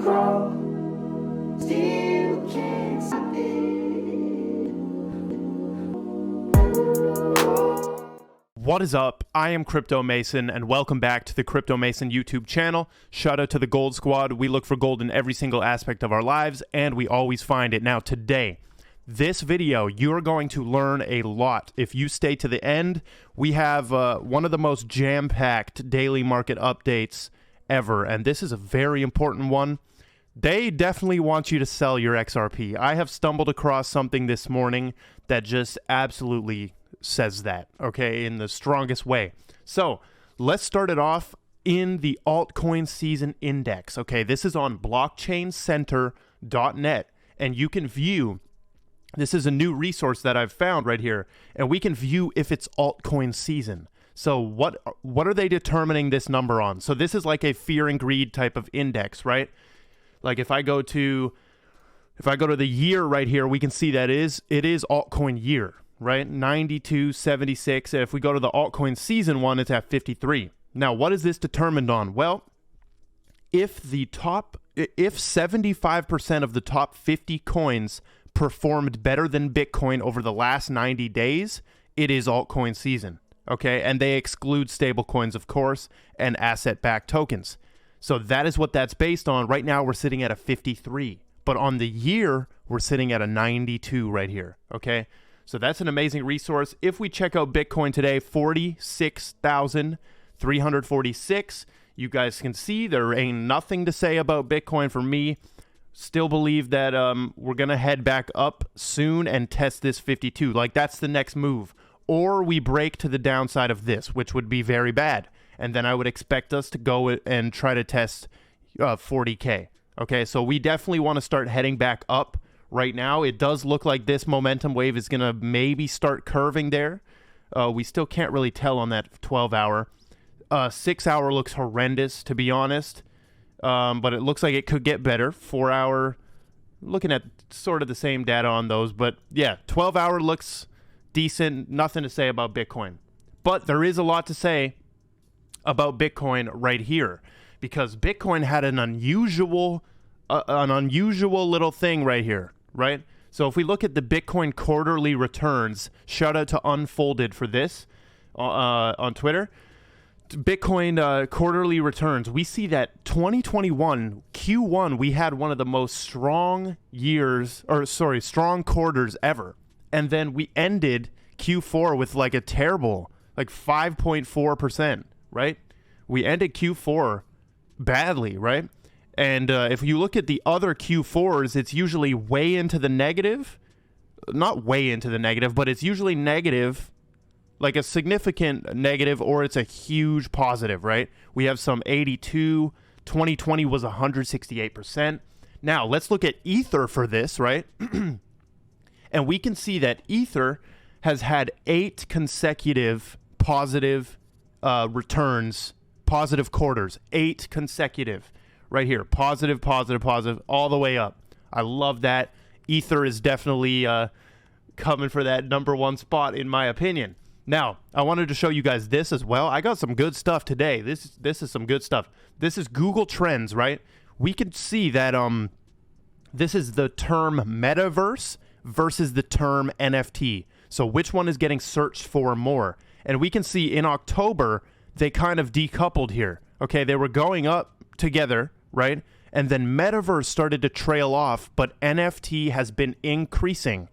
grow, still can't stop it. What is up? I am Crypto Mason, and welcome back to the Crypto Mason YouTube channel. Shout out to the Gold Squad. We look for gold in every single aspect of our lives, and we always find it. Now, today, this video, you're going to learn a lot. If you stay to the end, we have one of the most jam-packed daily market updates ever, and this is a very important one. They definitely want you to sell your XRP. I have stumbled across something this morning that just absolutely says that, okay, in the strongest way. So let's start it off in the altcoin season index. Okay, this is on blockchaincenter.net, and you can view, this is a new resource that I've found right here, and we can view if it's altcoin season. So what are they determining this number on? So this is like a fear and greed type of index, right? Like if I go to the year right here, we can see that it is altcoin year, right? 92.76. And if we go to the altcoin season one, it's at 53. Now, what is this determined on? Well, if 75% of the top 50 coins performed better than Bitcoin over the last 90 days, it is altcoin season, okay? And they exclude stable coins, of course, and asset-backed tokens. So that is what that's based on. Right now, we're sitting at a 53. But on the year, we're sitting at a 92 right here, okay? So that's an amazing resource. If we check out Bitcoin today, 46,346. You guys can see there ain't nothing to say about Bitcoin for me. Still believe that we're going to head back up soon and test this 52. Like, that's the next move. Or we break to the downside of this, which would be very bad. And then I would expect us to go and try to test 40K. Okay, so we definitely want to start heading back up. Right now, it does look like this momentum wave is going to maybe start curving there. We still can't really tell on that 12-hour. 6-hour looks horrendous, to be honest. But it looks like it could get better. 4-hour, looking at sort of the same data on those. But yeah, 12-hour looks decent. Nothing to say about Bitcoin. But there is a lot to say about Bitcoin right here. Because Bitcoin had an unusual little thing right here. Right? So if we look at the Bitcoin quarterly returns, shout out to Unfolded for this on Twitter. Bitcoin quarterly returns, we see that 2021 Q1, we had one of the most strong quarters ever. And then we ended Q4 with like a terrible, like 5.4%, right? We ended Q4 badly, right? And if you look at the other Q4s, it's usually way into the negative. Not way into the negative, but it's usually negative, like a significant negative, or it's a huge positive, right? We have some 82. 2020 was 168%. Now, let's look at Ether for this, right? And we can see that Ether has had 8 consecutive positive returns, positive quarters, 8 consecutive. Right here, positive, positive, positive, all the way up. I love that. Ether is definitely coming for that #1 spot, in my opinion. Now, I wanted to show you guys this as well. I got some good stuff today. This is some good stuff. This is Google Trends, right? We can see that this is the term metaverse versus the term NFT. So which one is getting searched for more? And we can see in October, they kind of decoupled here. Okay, they were going up together, right? And then metaverse started to trail off, but NFT has been increasing.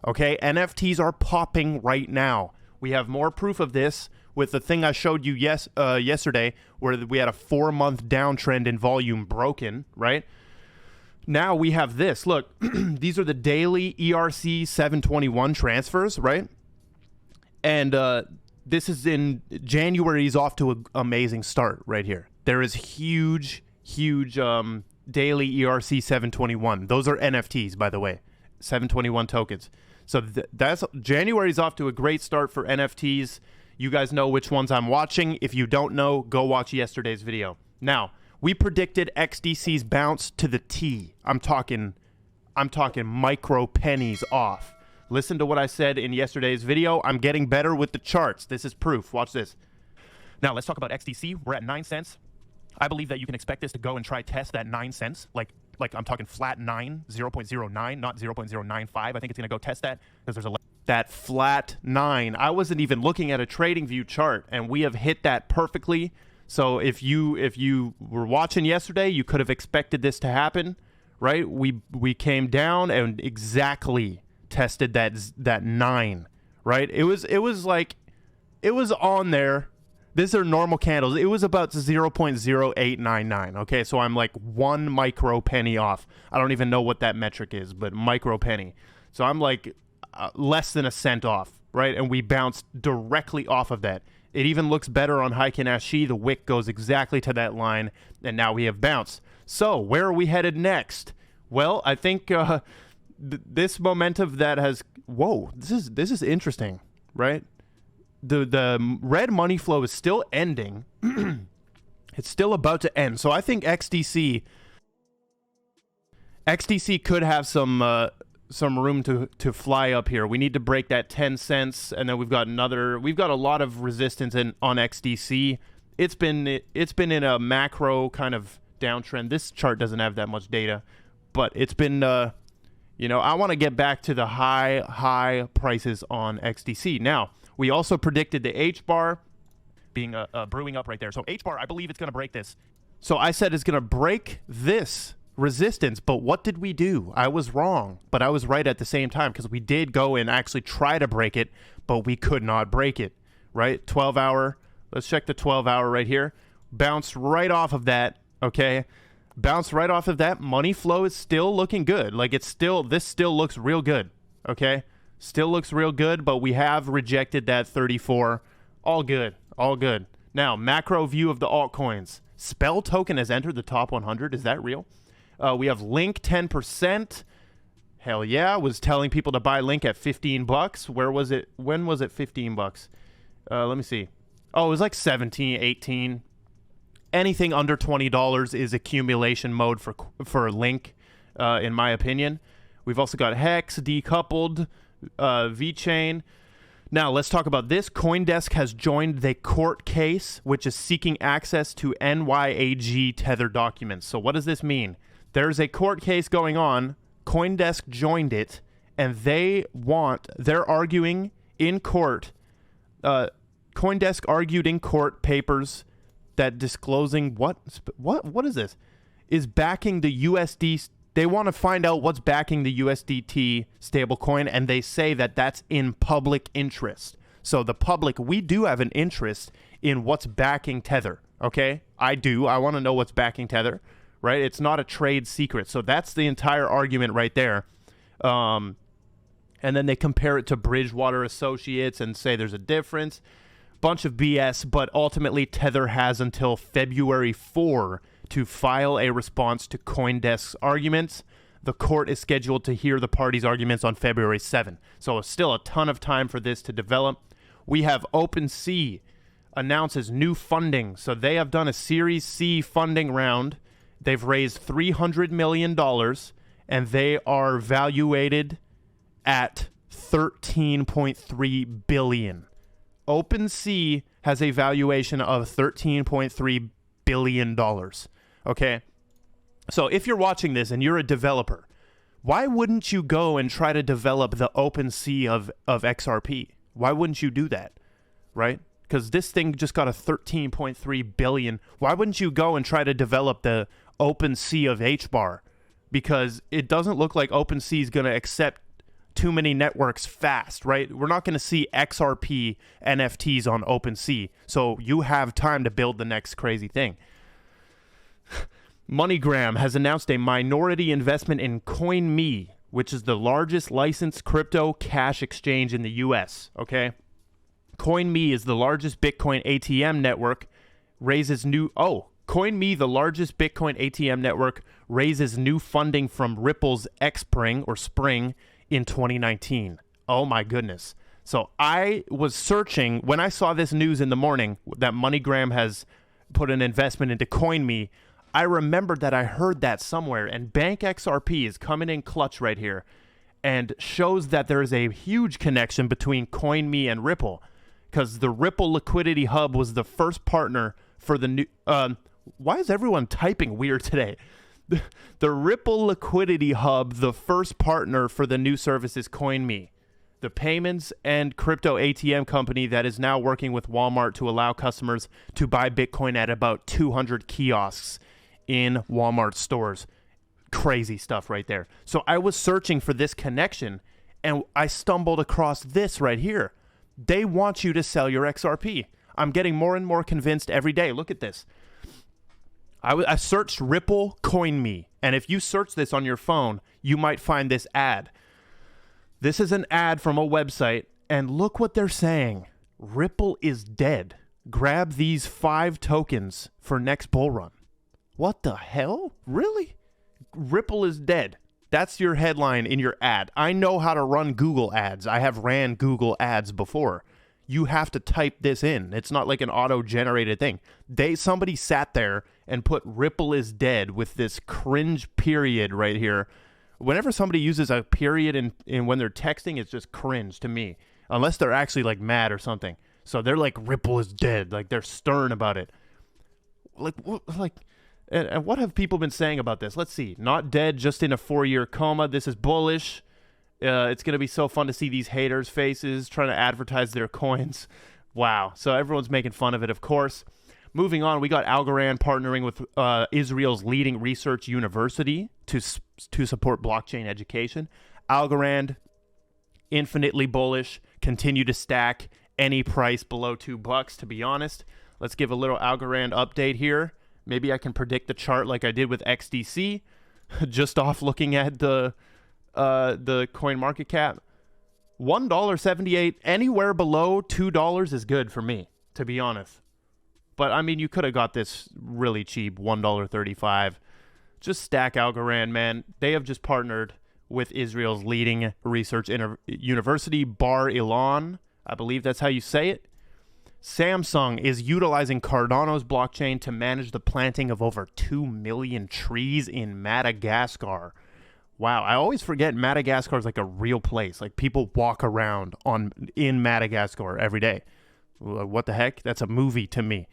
Okay, NFTs are popping right now. We have more proof of this with the thing I showed you yesterday, where we had a 4-month downtrend in volume broken, right? Now we have this. Look, these are the daily ERC 721 transfers, right? And this is in January's off to an amazing start right here. There is huge daily ERC 721. Those are NFTs, by the way, 721 tokens. So that's January's off to a great start for NFTs. You guys know which ones I'm watching. If you don't know, go watch yesterday's video. Now, we predicted XDC's bounce to the T. I'm talking micro pennies off. Listen to what I said in yesterday's video. I'm getting better with the charts. This is proof. Watch this. Now, let's talk about XDC. We're at 9 cents. I believe that you can expect this to go and try test that 9 cents, like I'm talking flat 9, 0.09, not 0.095. I think it's going to go test that because there's that flat 9. I wasn't even looking at a trading view chart, and we have hit that perfectly. So if you were watching yesterday, you could have expected this to happen, right? We came down and exactly tested that 9, right? It was on there. These are normal candles. It was about 0.0899. Okay, so I'm like 1 micro penny off. I don't even know what that metric is, but micro penny. So I'm like less than a cent off, right? And we bounced directly off of that. It even looks better on Heiken Ashi. The wick goes exactly to that line, and now we have bounced. So where are we headed next? Well, I think this momentum that has this is interesting, right? The red money flow is still ending. It's still about to end. So I think XDC could have some room to fly up here. We need to break that 10 cents, and then we've got a lot of resistance on XDC. It's been in a macro kind of downtrend. This chart doesn't have that much data, but it's been I want to get back to the high prices on XDC. Now, we also predicted the Hbar being brewing up right there. So Hbar, I believe it's going to break this. So I said it's going to break this resistance, but what did we do? I was wrong, but I was right at the same time because we did go and actually try to break it, but we could not break it, right? 12-hour. Let's check the 12-hour right here. Bounced right off of that, okay? Bounced right off of that. Money flow is still looking good. Like this still looks real good, okay? Still looks real good, but we have rejected that 34. All good. All good. Now, macro view of the altcoins. Spell token has entered the top 100. Is that real? We have Link 10%. Hell yeah. Was telling people to buy Link at $15. Where was it? When was it $15? Let me see. Oh, it was like 17, 18. Anything under $20 is accumulation mode for Link, in my opinion. We've also got Hex, decoupled, VeChain. Now, let's talk about this. CoinDesk has joined the court case, which is seeking access to NYAG tether documents. So what does this mean? There's a court case going on. CoinDesk joined it, and they're arguing in court. CoinDesk argued in court papers that disclosing what is this? Is backing the USD. They want to find out what's backing the USDT stablecoin, and they say that that's in public interest. So the public, we do have an interest in what's backing Tether, okay? I do. I want to know what's backing Tether, right? It's not a trade secret. So that's the entire argument right there. And then they compare it to Bridgewater Associates and say there's a difference. Bunch of BS, but ultimately Tether has until February 4 to file a response to CoinDesk's arguments. The court is scheduled to hear the parties' arguments on February 7. So still a ton of time for this to develop. We have OpenC announces new funding. So they have done a Series C funding round. They've raised $300 million, and they are valuated at $13.3 billion. OpenC has a valuation of $13.3 billion. Okay? So if you're watching this and you're a developer, why wouldn't you go and try to develop the OpenC of XRP? Why wouldn't you do that? Right? Because this thing just got a $13.3 billion. Why wouldn't you go and try to develop the OpenC of Hbar? Because it doesn't look like OpenC is going to accept too many networks fast, right? We're not going to see XRP NFTs on OpenC. So you have time to build the next crazy thing. MoneyGram has announced a minority investment in CoinMe, which is the largest licensed crypto cash exchange in the US, okay? CoinMe is the largest Bitcoin ATM network, CoinMe, the largest Bitcoin ATM network, raises new funding from Ripple's Xpring or Spring in 2019. Oh my goodness. So I was searching when I saw this news in the morning that MoneyGram has put an investment into CoinMe. I remembered that I heard that somewhere, and Bank XRP is coming in clutch right here and shows that there is a huge connection between CoinMe and Ripple, because the Ripple Liquidity Hub was the first partner for the new Why is everyone typing weird today? The Ripple Liquidity Hub, the first partner for the new service is CoinMe, the payments and crypto ATM company that is now working with Walmart to allow customers to buy Bitcoin at about 200 kiosks in Walmart stores. Crazy stuff right there. So I was searching for this connection, and I stumbled across this right here. They want you to sell your XRP. I'm getting more and more convinced every day. Look at this. I searched Ripple CoinMe, and if you search this on your phone, you might find this ad. This is an ad from a website, and look what they're saying. Ripple is dead. Grab these 5 tokens for next bull run. What the hell? Really? Ripple is dead. That's your headline in your ad. I know how to run Google ads. I have ran Google ads before. You have to type this in. It's not like an auto-generated thing. Somebody sat there and put Ripple is dead with this cringe period right here. Whenever somebody uses a period in when they're texting, it's just cringe to me. Unless they're actually like mad or something. So they're like, Ripple is dead. Like they're stern about it. And what have people been saying about this? Let's see. Not dead, just in a 4-year coma. This is bullish. It's going to be so fun to see these haters' faces trying to advertise their coins. Wow. So everyone's making fun of it, of course. Moving on, we got Algorand partnering with Israel's leading research university to support blockchain education. Algorand, infinitely bullish, continue to stack any price below $2, to be honest. Let's give a little Algorand update here. Maybe I can predict the chart like I did with XDC, just off looking at the coin market cap. $1.78, anywhere below $2 is good for me, to be honest. But I mean, you could have got this really cheap, $1.35. Just stack Algorand, man. They have just partnered with Israel's leading research university, Bar Ilan. I believe that's how you say it. Samsung is utilizing Cardano's blockchain to manage the planting of over 2 million trees in Madagascar. Wow, I always forget Madagascar is like a real place. Like people walk around in Madagascar every day. What the heck? That's a movie to me.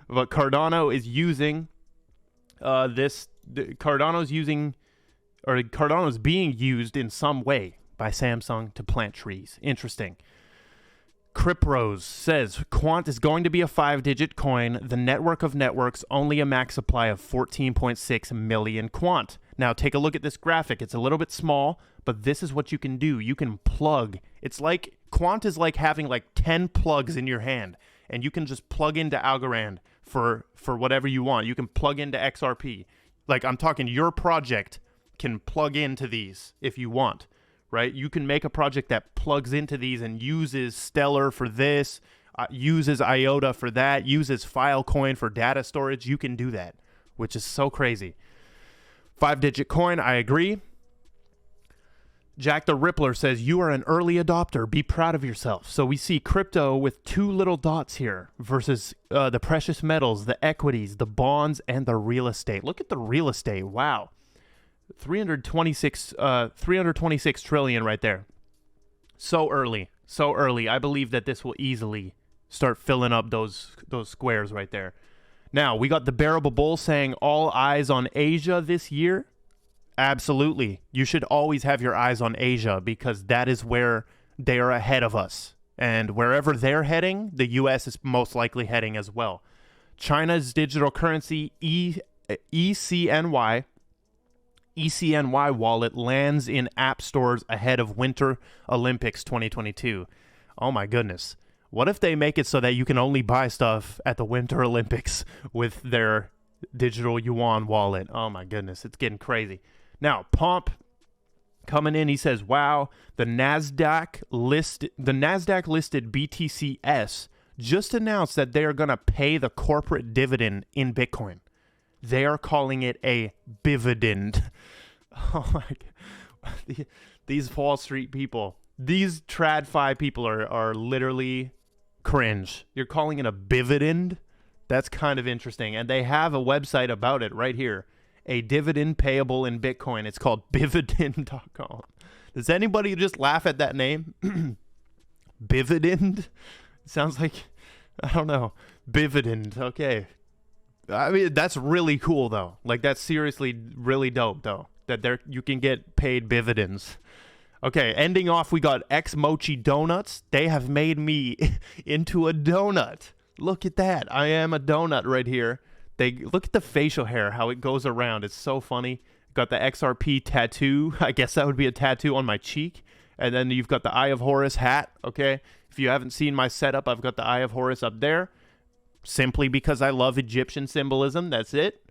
But Cardano is using Cardano's being used in some way by Samsung to plant trees. Interesting. Crypros says Quant is going to be a 5-digit coin. The network of networks, only a max supply of 14.6 million Quant. Now take a look at this graphic. It's a little bit small, but this is what you can do. You can plug. It's like Quant is like having like 10 plugs in your hand, and you can just plug into Algorand for whatever you want. You can plug into XRP. Like I'm talking, your project can plug into these if you want. Right? You can make a project that plugs into these and uses Stellar for this, uses IOTA for that, uses Filecoin for data storage. You can do that, which is so crazy. 5-digit coin, I agree. Jack the Rippler says, you are an early adopter. Be proud of yourself. So we see crypto with 2 little dots here versus the precious metals, the equities, the bonds, and the real estate. Look at the real estate. Wow. 326 trillion right there. So early. I believe that this will easily start filling up those squares right there. Now, we got the Bearable Bull saying all eyes on Asia this year. Absolutely. You should always have your eyes on Asia because that is where they are ahead of us. And wherever they're heading, the US is most likely heading as well. China's digital currency, ECNY Wallet lands in app stores ahead of Winter Olympics 2022. Oh my goodness. What if they make it so that you can only buy stuff at the Winter Olympics with their digital yuan wallet? Oh my goodness, it's getting crazy. Now, Pomp coming in, he says, wow, the Nasdaq listed BTCS just announced that they are going to pay the corporate dividend in Bitcoin. They are calling it a bividend. Oh my God. These Wall Street people, these TradFi people are literally cringe. You're calling it a bividend? That's kind of interesting. And they have a website about it right here. A dividend payable in Bitcoin. It's called bividend.com. Does anybody just laugh at that name? Bividend? Sounds like, I don't know. Bividend. Okay. I mean, that's really cool though. Like, that's seriously really dope though. That there you can get paid dividends. Okay, ending off, we got X Mochi Donuts. They have made me into a donut. Look at that. I am a donut right here. They look at the facial hair, how it goes around. It's so funny. Got the XRP tattoo. I guess that would be a tattoo on my cheek. And then you've got the Eye of Horus hat, okay? If you haven't seen my setup, I've got the Eye of Horus up there. Simply because I love Egyptian symbolism. That's it.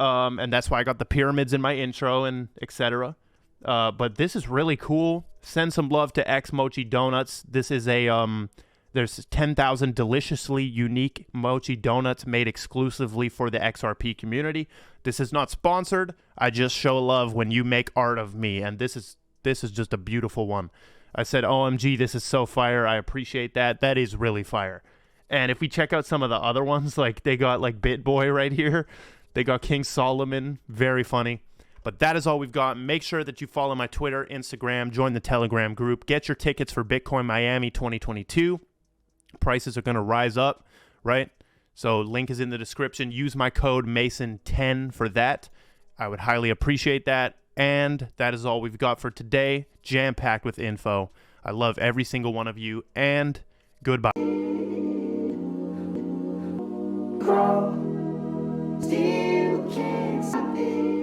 And that's why I got the pyramids in my intro and etc. But this is really cool. Send some love to X Mochi Donuts. This is a there's 10,000 deliciously unique mochi donuts made exclusively for the XRP community. This is not sponsored. I just show love when you make art of me, and this is just a beautiful one. I said, OMG, this is so fire. I appreciate that. That is really fire. And if we check out some of the other ones, like they got like BitBoy right here. They got King Solomon. Very funny. But that is all we've got. Make sure that you follow my Twitter, Instagram, join the Telegram group. Get your tickets for Bitcoin Miami 2022. Prices are going to rise up, right? So link is in the description. Use my code Mason10 for that. I would highly appreciate that. And that is all we've got for today. Jam-packed with info. I love every single one of you. And goodbye. Crawl, still can't stop it.